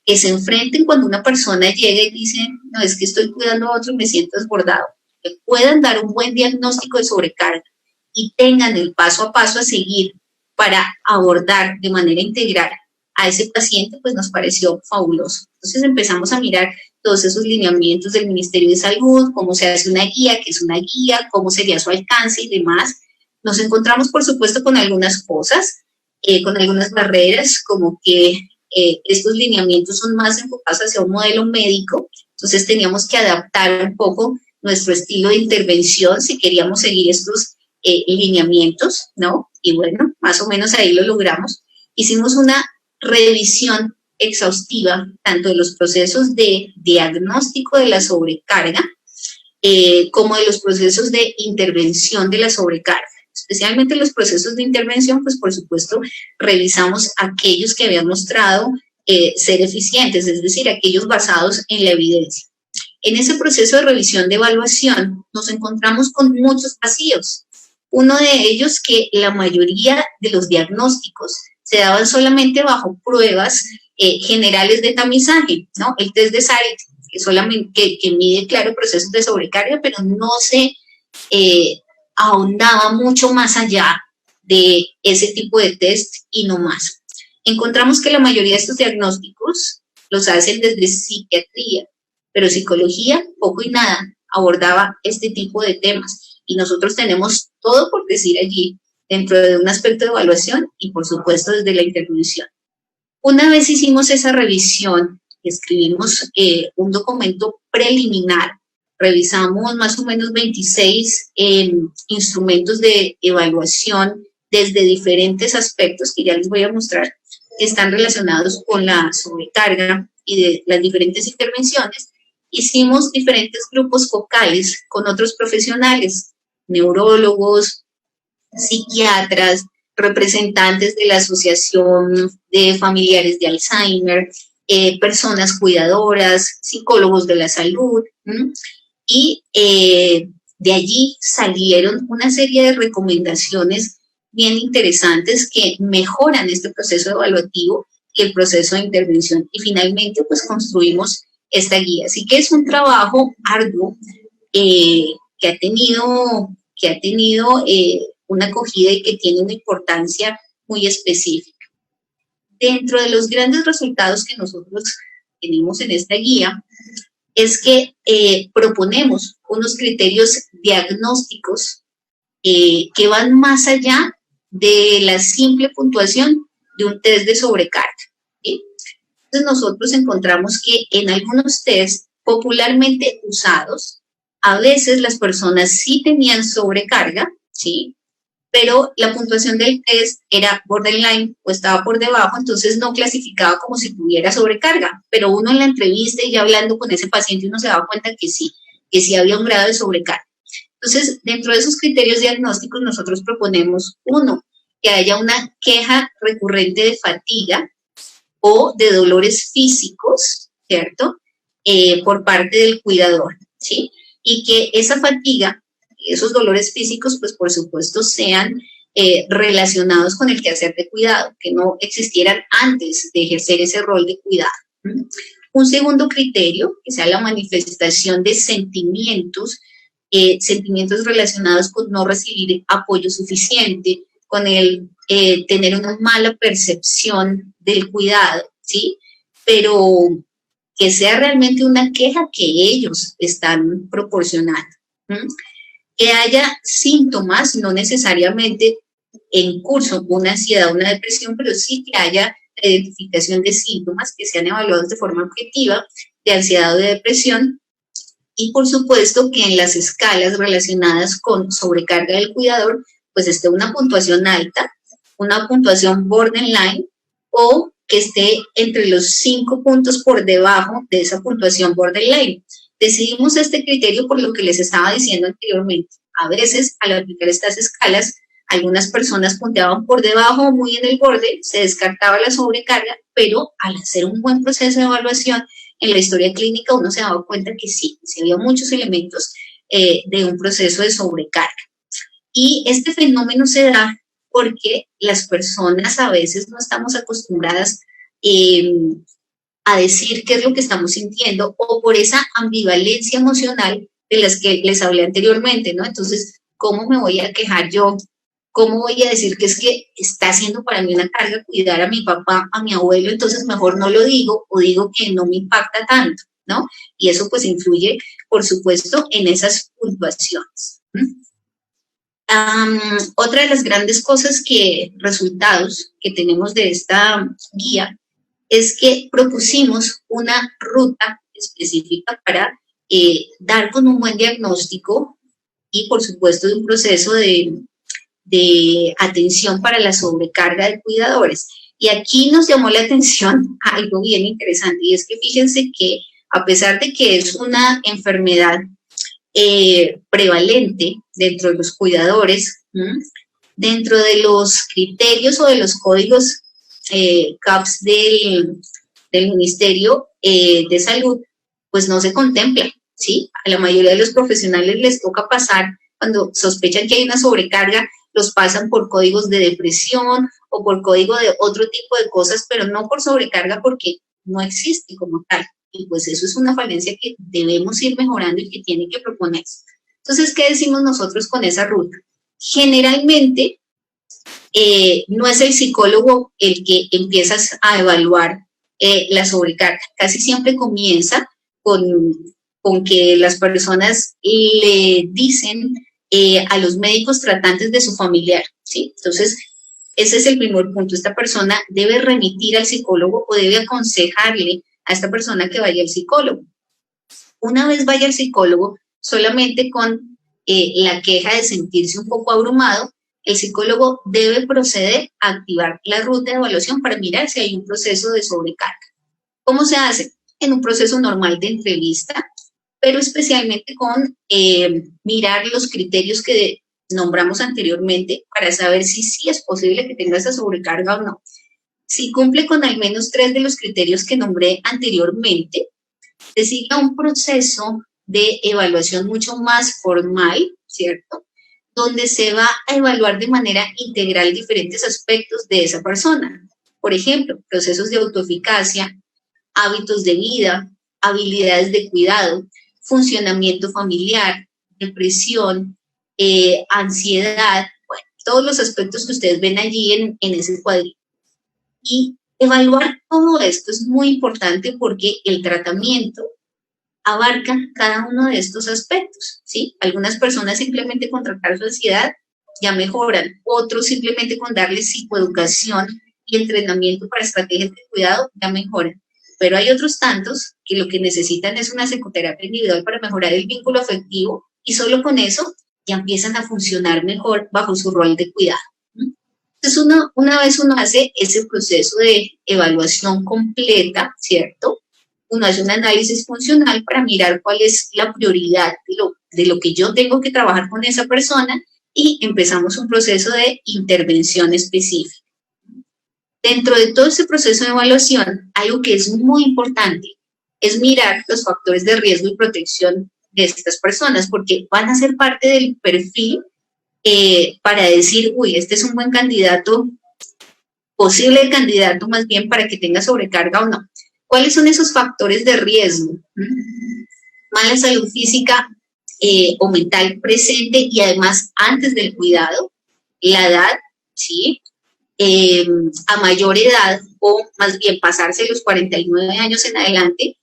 que se enfrenten cuando una persona llega y dice, no, es que estoy cuidando a otro y me siento desbordado, que puedan dar un buen diagnóstico de sobrecarga y tengan el paso a paso a seguir para abordar de manera integral a ese paciente, pues nos pareció fabuloso. Entonces empezamos a mirar todos esos lineamientos del Ministerio de Salud, cómo se hace una guía, qué es una guía, cómo sería su alcance y demás. Nos encontramos, por supuesto, con algunas cosas, con algunas barreras, como que estos lineamientos son más enfocados hacia un modelo médico, entonces teníamos que adaptar un poco nuestro estilo de intervención si queríamos seguir estos lineamientos, ¿no? Y bueno, más o menos ahí lo logramos. Hicimos una revisión exhaustiva tanto de los procesos de diagnóstico de la sobrecarga como de los procesos de intervención de la sobrecarga. Especialmente los procesos de intervención, pues por supuesto revisamos aquellos que habían mostrado ser eficientes, es decir, aquellos basados en la evidencia. En ese proceso de revisión de evaluación nos encontramos con muchos vacíos. Uno de ellos, que la mayoría de los diagnósticos se daban solamente bajo pruebas generales de tamizaje, ¿no? El test de Sarit, que solamente que mide, claro, procesos de sobrecarga, pero no se ahondaba mucho más allá de ese tipo de test y no más. Encontramos que la mayoría de estos diagnósticos los hacen desde psiquiatría, pero psicología poco y nada abordaba este tipo de temas. Y nosotros tenemos todo por decir allí dentro de un aspecto de evaluación y por supuesto desde la intervención. Una vez hicimos esa revisión, escribimos un documento preliminar, revisamos más o menos 26 instrumentos de evaluación desde diferentes aspectos que ya les voy a mostrar, que están relacionados con la sobrecarga y de las diferentes intervenciones. Hicimos diferentes grupos focales con otros profesionales, neurólogos, psiquiatras, representantes de la Asociación de Familiares de Alzheimer, personas cuidadoras, psicólogos de la salud, y de allí salieron una serie de recomendaciones bien interesantes que mejoran este proceso evaluativo y el proceso de intervención. Y finalmente, pues construimos esta guía. Así que es un trabajo arduo que ha tenido una acogida y que tiene una importancia muy específica. Dentro de los grandes resultados que nosotros tenemos en esta guía es que proponemos unos criterios diagnósticos que van más allá de la simple puntuación de un test de sobrecarga, ¿sí? Entonces nosotros encontramos que en algunos test popularmente usados, a veces las personas sí tenían sobrecarga, ¿sí?, pero la puntuación del test era borderline o estaba por debajo, entonces no clasificaba como si tuviera sobrecarga, pero uno en la entrevista y ya hablando con ese paciente uno se daba cuenta que sí había un grado de sobrecarga. Entonces, dentro de esos criterios diagnósticos nosotros proponemos, uno, que haya una queja recurrente de fatiga o de dolores físicos, ¿cierto?, por parte del cuidador, ¿sí?, y que esa fatiga, esos dolores físicos, pues por supuesto sean relacionados con el quehacer de cuidado, que no existieran antes de ejercer ese rol de cuidado. Un segundo criterio, que sea la manifestación de sentimientos relacionados con no recibir apoyo suficiente, con el tener una mala percepción del cuidado, ¿sí?, pero que sea realmente una queja que ellos están proporcionando. Que haya síntomas, no necesariamente en curso una ansiedad o una depresión, pero sí que haya la identificación de síntomas que sean evaluados de forma objetiva de ansiedad o de depresión, y por supuesto que en las escalas relacionadas con sobrecarga del cuidador, pues esté una puntuación alta, una puntuación borderline, o que esté entre los 5 puntos por debajo de esa puntuación borderline. Decidimos este criterio por lo que les estaba diciendo anteriormente. A veces, al aplicar estas escalas, algunas personas punteaban por debajo o muy en el borde, se descartaba la sobrecarga, pero al hacer un buen proceso de evaluación en la historia clínica uno se daba cuenta que sí había muchos elementos de un proceso de sobrecarga. Y este fenómeno se da porque las personas a veces no estamos acostumbradas a decir qué es lo que estamos sintiendo, o por esa ambivalencia emocional de las que les hablé anteriormente, ¿no? Entonces, ¿cómo me voy a quejar yo? ¿Cómo voy a decir que es que está siendo para mí una carga cuidar a mi papá, a mi abuelo? Entonces mejor no lo digo, o digo que no me impacta tanto, ¿no? Y eso pues influye, por supuesto, en esas puntuaciones. Otra de las grandes resultados que tenemos de esta guía es que propusimos una ruta específica para dar con un buen diagnóstico y, por supuesto, de un proceso de atención para la sobrecarga de cuidadores. Y aquí nos llamó la atención algo bien interesante, y es que fíjense que a pesar de que es una enfermedad prevalente dentro de los cuidadores, dentro de los criterios o de los códigos CAPS del Ministerio de Salud, pues no se contempla, ¿sí? A la mayoría de los profesionales les toca pasar, cuando sospechan que hay una sobrecarga, los pasan por códigos de depresión o por código de otro tipo de cosas, pero no por sobrecarga, porque no existe como tal. Y pues eso es una falencia que debemos ir mejorando y que tiene que proponerse. Entonces, ¿qué decimos nosotros con esa ruta? Generalmente, no es el psicólogo el que empieza a evaluar la sobrecarga. Casi siempre comienza con que las personas le dicen a los médicos tratantes de su familiar, ¿sí? Entonces, ese es el primer punto. Esta persona debe remitir al psicólogo o debe aconsejarle a esta persona que vaya al psicólogo. Una vez vaya al psicólogo, solamente con la queja de sentirse un poco abrumado, el psicólogo debe proceder a activar la ruta de evaluación para mirar si hay un proceso de sobrecarga. ¿Cómo se hace? En un proceso normal de entrevista, pero especialmente con mirar los criterios que nombramos anteriormente para saber si sí es posible que tenga esa sobrecarga o no. Si cumple con al menos 3 de los criterios que nombré anteriormente, se sigue un proceso de evaluación mucho más formal, ¿cierto?, donde se va a evaluar de manera integral diferentes aspectos de esa persona. Por ejemplo, procesos de autoeficacia, hábitos de vida, habilidades de cuidado, funcionamiento familiar, depresión, ansiedad, bueno, todos los aspectos que ustedes ven allí en ese cuadrito. Y evaluar todo esto es muy importante porque el tratamiento abarca cada uno de estos aspectos, ¿sí? Algunas personas simplemente con tratar su ansiedad ya mejoran, otros simplemente con darles psicoeducación y entrenamiento para estrategias de cuidado ya mejoran. Pero hay otros tantos que lo que necesitan es una psicoterapia individual para mejorar el vínculo afectivo, y solo con eso ya empiezan a funcionar mejor bajo su rol de cuidado. Entonces, una vez uno hace ese proceso de evaluación completa, ¿cierto?, uno hace un análisis funcional para mirar cuál es la prioridad de lo que yo tengo que trabajar con esa persona, y empezamos un proceso de intervención específica. Dentro de todo este proceso de evaluación, algo que es muy importante es mirar los factores de riesgo y protección de estas personas, porque van a ser parte del perfil para decir, uy, este es un buen candidato, posible candidato más bien para que tenga sobrecarga o no. ¿Cuáles son esos factores de riesgo? Mala salud física o mental presente y además antes del cuidado, la edad, ¿sí? A mayor edad, o más bien pasarse los 49 años en adelante,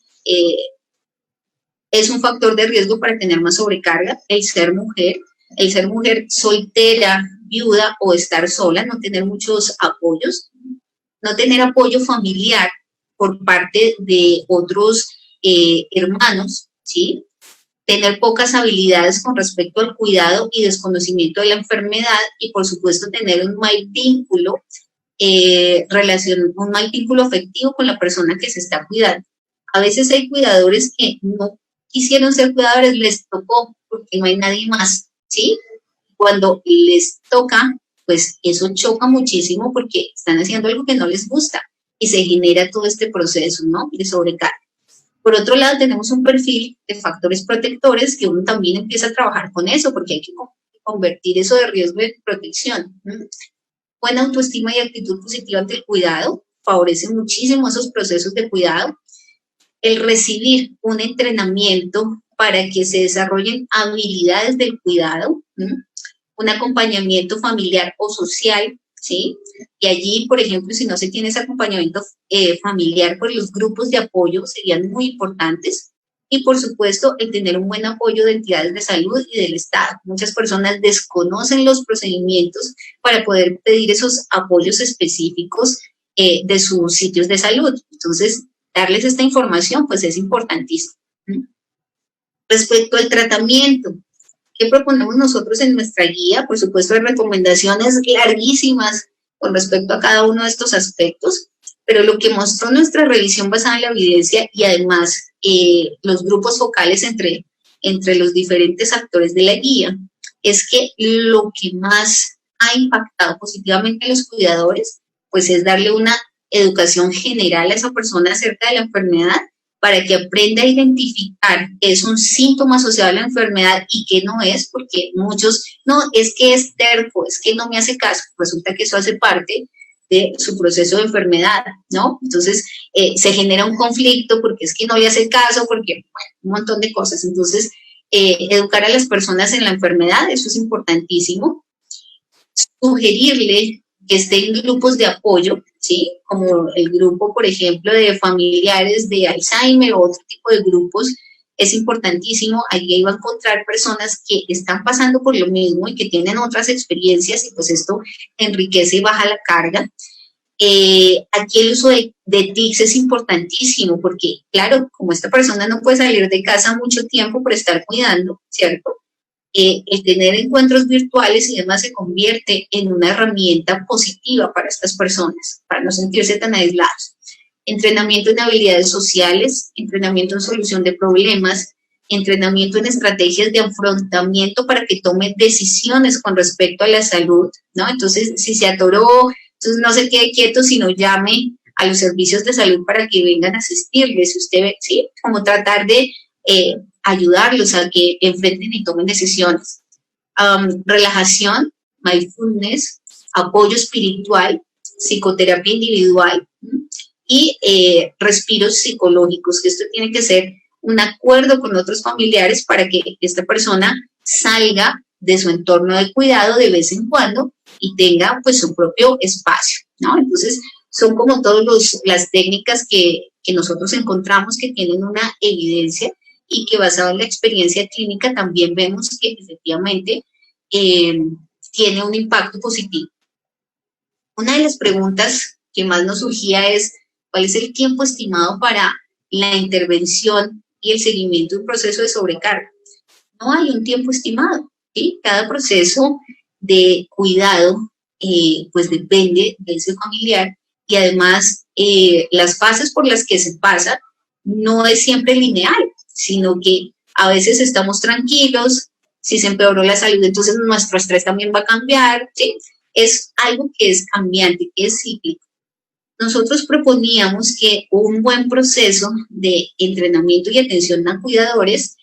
es un factor de riesgo para tener más sobrecarga. El ser mujer soltera, viuda o estar sola, no tener muchos apoyos, no tener apoyo familiar por parte de otros hermanos, ¿sí? Tener pocas habilidades con respecto al cuidado y desconocimiento de la enfermedad, y por supuesto tener un mal vínculo, un mal vínculo afectivo con la persona que se está cuidando. A veces hay cuidadores que no quisieron ser cuidadores, les tocó porque no hay nadie más, ¿sí? Cuando les toca, pues eso choca muchísimo porque están haciendo algo que no les gusta y se genera todo este proceso, ¿no?, de sobrecarga. Por otro lado, tenemos un perfil de factores protectores que uno también empieza a trabajar con eso, porque hay que convertir eso de riesgo en protección. Buena autoestima y actitud positiva ante el cuidado, favorece muchísimo esos procesos de cuidado. El recibir un entrenamiento para que se desarrollen habilidades del cuidado, un acompañamiento familiar o social, ¿sí? Y allí, por ejemplo, si no se tiene ese acompañamiento familiar, pues los grupos de apoyo serían muy importantes. Y, por supuesto, el tener un buen apoyo de entidades de salud y del Estado. Muchas personas desconocen los procedimientos para poder pedir esos apoyos específicos de sus sitios de salud. Entonces, darles esta información, pues es importantísimo. Respecto al tratamiento, ¿qué proponemos nosotros en nuestra guía? Por supuesto, hay recomendaciones larguísimas con respecto a cada uno de estos aspectos, pero lo que mostró nuestra revisión basada en la evidencia y además los grupos focales entre los diferentes actores de la guía, es que lo que más ha impactado positivamente a los cuidadores, pues es darle una educación general a esa persona acerca de la enfermedad para que aprenda a identificar que es un síntoma asociado a la enfermedad y que no es, porque muchos, no, es que es terco, es que no me hace caso, resulta que eso hace parte de su proceso de enfermedad, ¿no? Entonces, se genera un conflicto porque es que no le hace caso, porque, bueno, un montón de cosas. Entonces, educar a las personas en la enfermedad, eso es importantísimo. Sugerirle que estén en grupos de apoyo, ¿sí? Como el grupo, por ejemplo, de familiares de Alzheimer o otro tipo de grupos, es importantísimo. Allí va a encontrar personas que están pasando por lo mismo y que tienen otras experiencias y pues esto enriquece y baja la carga. Aquí el uso de TICs es importantísimo porque, claro, como esta persona no puede salir de casa mucho tiempo por estar cuidando, ¿cierto? El tener encuentros virtuales y demás se convierte en una herramienta positiva para estas personas, para no sentirse tan aislados. Entrenamiento en habilidades sociales, entrenamiento en solución de problemas, entrenamiento en estrategias de afrontamiento para que tome decisiones con respecto a la salud, ¿no? Entonces, si se atoró, entonces no se quede quieto, sino llame a los servicios de salud para que vengan a asistirle, si usted ve, ¿sí? Como tratar de ayudarlos a que enfrenten y tomen decisiones. Relajación, mindfulness, apoyo espiritual, psicoterapia individual y respiros psicológicos, que esto tiene que ser un acuerdo con otros familiares para que esta persona salga de su entorno de cuidado de vez en cuando y tenga pues su propio espacio, ¿no? Entonces son como todas las técnicas que nosotros encontramos que tienen una evidencia y que basado en la experiencia clínica también vemos que efectivamente tiene un impacto positivo. Una de las preguntas que más nos surgía es, ¿cuál es el tiempo estimado para la intervención y el seguimiento de un proceso de sobrecarga? No hay un tiempo estimado, ¿sí? Cada proceso de cuidado pues depende de ese familiar y además las fases por las que se pasa no es siempre lineal, sino que a veces estamos tranquilos, si se empeoró la salud, entonces nuestro estrés también va a cambiar, ¿sí? Es algo que es cambiante, que es cíclico. Nosotros proponíamos que un buen proceso de entrenamiento y atención a cuidadores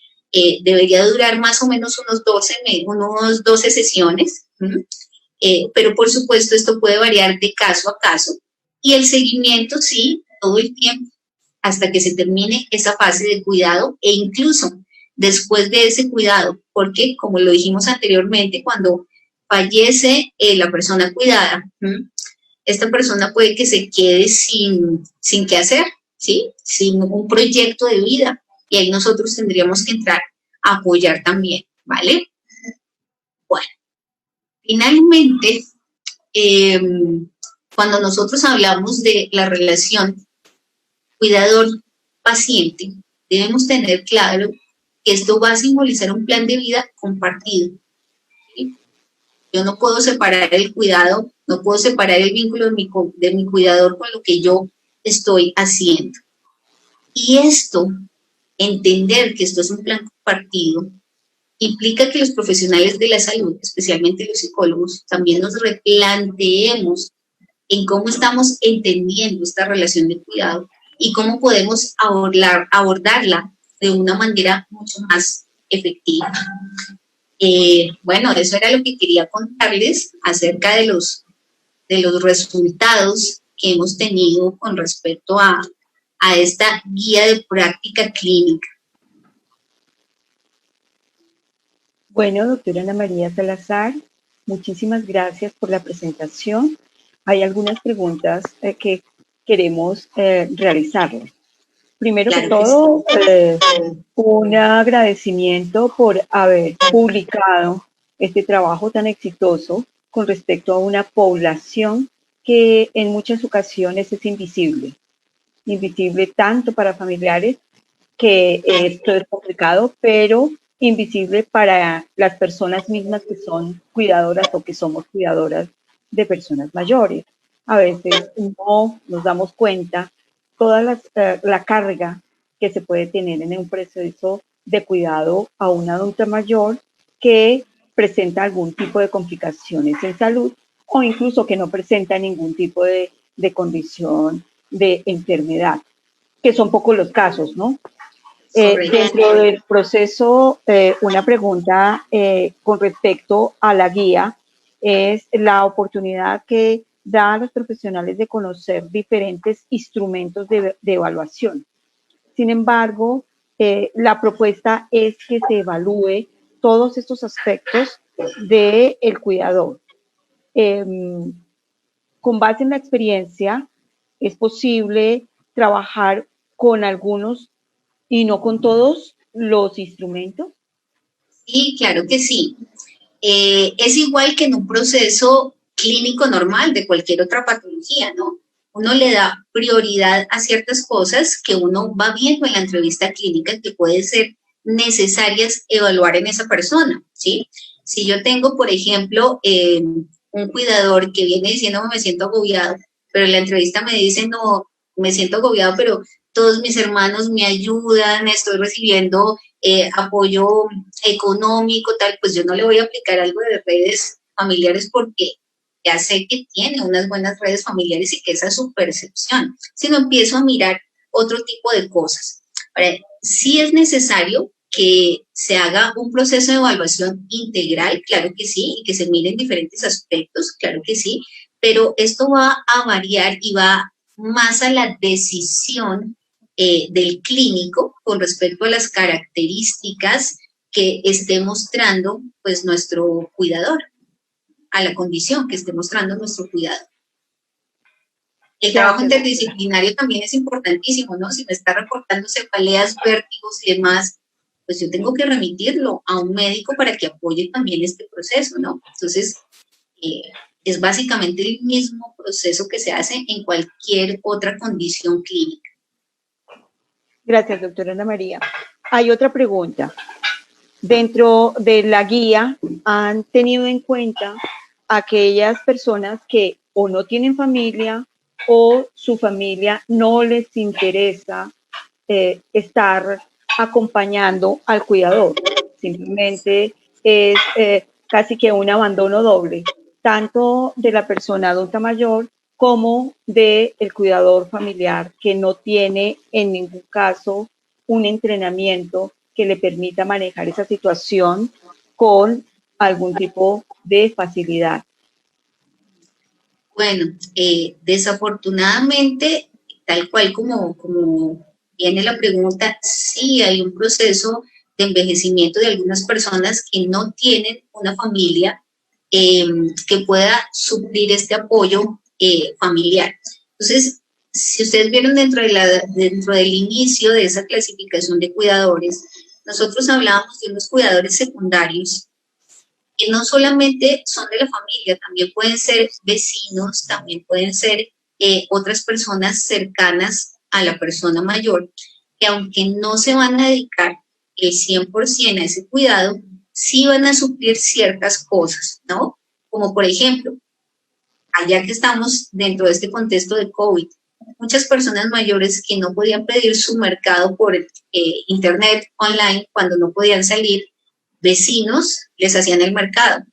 debería durar más o menos unos 12 sesiones, pero por supuesto esto puede variar de caso a caso y el seguimiento sí, todo el tiempo, hasta que se termine esa fase de cuidado e incluso después de ese cuidado, porque como lo dijimos anteriormente, cuando fallece la persona cuidada, esta persona puede que se quede sin qué hacer, ¿sí? Sin un proyecto de vida y ahí nosotros tendríamos que entrar a apoyar también, ¿vale? Bueno, finalmente, cuando nosotros hablamos de la relación cuidador-paciente, debemos tener claro que esto va a simbolizar un plan de vida compartido. ¿Sí? Yo no puedo separar el cuidado, no puedo separar el vínculo de mi cuidador con lo que yo estoy haciendo. Y esto, entender que esto es un plan compartido, implica que los profesionales de la salud, especialmente los psicólogos, también nos replanteemos en cómo estamos entendiendo esta relación de cuidado y cómo podemos abordarla de una manera mucho más efectiva. Bueno, eso era lo que quería contarles acerca de los resultados que hemos tenido con respecto a esta guía de práctica clínica. Bueno, doctora Ana María Salazar, muchísimas gracias por la presentación. Hay algunas preguntas que queremos realizarle. Primero que todo, un agradecimiento por haber publicado este trabajo tan exitoso con respecto a una población que en muchas ocasiones es invisible tanto para familiares, que esto es complicado, pero invisible para las personas mismas que son cuidadoras o que somos cuidadoras de personas mayores. A veces no nos damos cuenta toda la carga que se puede tener en un proceso de cuidado a un adulto mayor que presenta algún tipo de complicaciones en salud o incluso que no presenta ningún tipo de condición de enfermedad, que son pocos los casos, ¿no? Dentro del proceso, una pregunta con respecto a la guía es la oportunidad que da a los profesionales de conocer diferentes instrumentos de evaluación. Sin embargo, la propuesta es que se evalúe todos estos aspectos del cuidador. Con base en la experiencia, es posible trabajar con algunos y no con todos los instrumentos. Sí, claro que sí. Es igual que en un proceso clínico normal de cualquier otra patología, ¿no? Uno le da prioridad a ciertas cosas que uno va viendo en la entrevista clínica que pueden ser necesarias evaluar en esa persona, ¿sí? Si yo tengo, por ejemplo, un cuidador que viene diciendo me siento agobiado, pero en la entrevista me dice no, me siento agobiado, pero todos mis hermanos me ayudan, estoy recibiendo apoyo económico, tal, pues yo no le voy a aplicar algo de redes familiares porque ya sé que tiene unas buenas redes familiares y que esa es su percepción, sino empiezo a mirar otro tipo de cosas. Ahora, sí es necesario que se haga un proceso de evaluación integral, claro que sí, y que se miren diferentes aspectos, claro que sí, pero esto va a variar y va más a la decisión del clínico con respecto a las características que esté mostrando pues nuestro cuidador, a la condición que esté mostrando nuestro cuidador. El trabajo interdisciplinario también es importantísimo, ¿no? Si me está reportando cefaleas, vértigos y demás, pues yo tengo que remitirlo a un médico para que apoye también este proceso, ¿no? Entonces, es básicamente el mismo proceso que se hace en cualquier otra condición clínica. Gracias, doctora Ana María. Hay otra pregunta. Dentro de la guía, ¿han tenido en cuenta aquellas personas que o no tienen familia o su familia no les interesa estar acompañando al cuidador? Simplemente es casi que un abandono doble, tanto de la persona adulta mayor como del cuidador familiar que no tiene en ningún caso un entrenamiento que le permita manejar esa situación con algún tipo de facilidad. Bueno, desafortunadamente, tal cual como viene la pregunta, sí hay un proceso de envejecimiento de algunas personas que no tienen una familia que pueda suplir este apoyo familiar. Entonces, si ustedes vieron dentro del inicio de esa clasificación de cuidadores, nosotros hablábamos de unos cuidadores secundarios que no solamente son de la familia, también pueden ser vecinos, también pueden ser otras personas cercanas a la persona mayor, que aunque no se van a dedicar el 100% a ese cuidado, sí van a suplir ciertas cosas, ¿no? Como por ejemplo, allá que estamos dentro de este contexto de COVID, muchas personas mayores que no podían pedir su mercado por internet, online, cuando no podían salir, vecinos les hacían el mercado.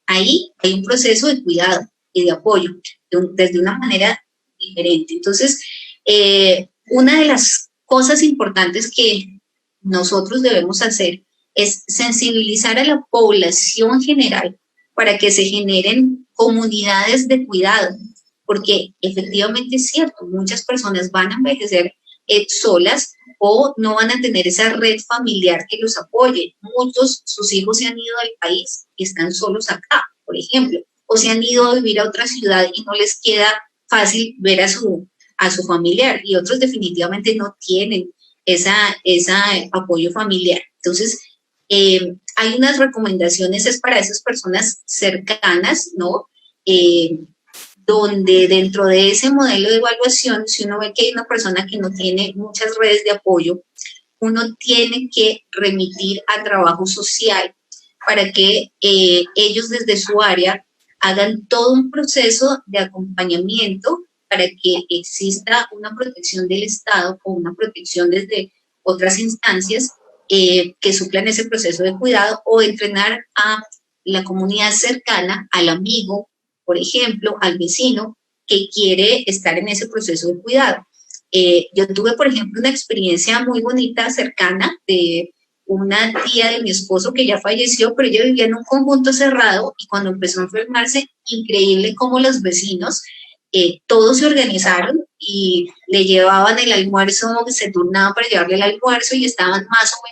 Ahí hay un proceso de cuidado y de apoyo desde una manera diferente. Entonces, Una de las cosas importantes que nosotros debemos hacer es sensibilizar a la población general para que se generen comunidades de cuidado, porque efectivamente es cierto, muchas personas van a envejecer solas o no van a tener esa red familiar que los apoye. Muchos, sus hijos se han ido del país y están solos acá, por ejemplo, o se han ido a vivir a otra ciudad y no les queda fácil ver a su familiar, y otros definitivamente no tienen esa apoyo familiar. Entonces, hay unas recomendaciones es para esas personas cercanas, ¿no? Donde dentro de ese modelo de evaluación, si uno ve que hay una persona que no tiene muchas redes de apoyo, uno tiene que remitir a trabajo social para que ellos desde su área hagan todo un proceso de acompañamiento para que exista una protección del Estado o una protección desde otras instancias que suplan ese proceso de cuidado, o entrenar a la comunidad cercana, al amigo, por ejemplo, al vecino que quiere estar en ese proceso de cuidado. Yo tuve, por ejemplo, una experiencia muy bonita, cercana, de una tía de mi esposo que ya falleció, pero ella vivía en un conjunto cerrado, y cuando empezó a enfermarse, increíble cómo los vecinos, todos se organizaron y le llevaban el almuerzo, se turnaban para llevarle el almuerzo y estaban más o